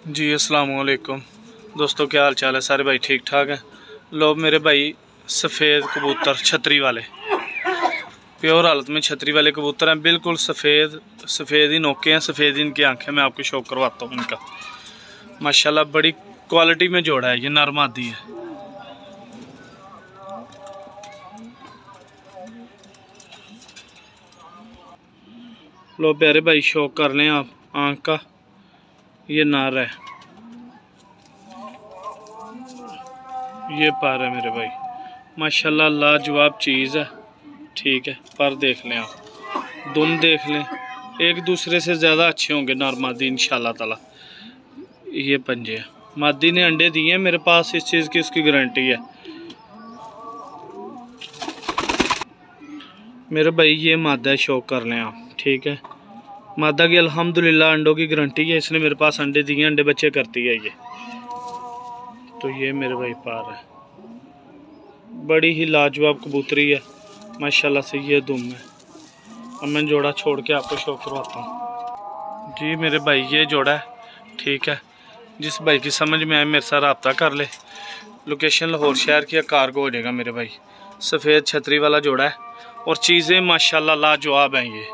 जी अस्सलाम वालेकुम दोस्तों, क्या हाल चाल है? सारे भाई ठीक ठाक हैं। लोग मेरे भाई सफ़ेद कबूतर छतरी वाले प्योर हालत में छतरी वाले कबूतर हैं, बिल्कुल सफ़ेद ही नोके हैं, सफ़ेद इनकी आंखें। मैं आपको शौक करवाता हूँ इनका। माशाल्लाह बड़ी क्वालिटी में जोड़ा है, ये नर मादी है। लो प्यारे भाई शौक कर लें आप आंख का। ये नर है, ये पर है मेरे भाई। माशाल्लाह लाजवाब चीज़ है। ठीक है, पर देख लें आप, दुम देख लें, एक दूसरे से ज़्यादा अच्छे होंगे नर मादी इंशाल्लाह ताला। ये पंजे है, मादी ने अंडे दिए हैं मेरे पास, इस चीज़ की उसकी गारंटी है मेरे भाई। ये मादा है, शौक कर लें आप। ठीक है, मादा की अल्हम्दुलिल्लाह अंडों की गारंटी है, इसने मेरे पास अंडे दिए, अंडे बच्चे करती है ये। तो ये मेरे भाई पार है, बड़ी ही लाजवाब कबूतरी है माशाल्लाह से। ये दुम है। अब मैं जोड़ा छोड़ के आपको शौक करवाता हूँ। जी मेरे भाई ये जोड़ा है। ठीक है, जिस भाई की समझ में आए मेरे साथ रब्ता कर ले। लोकेशन लाहौर शहर की, कारगो हो जाएगा मेरे भाई। सफ़ेद छतरी वाला जोड़ा है और चीज़ें माशाल्लाह लाजवाब हैं ये।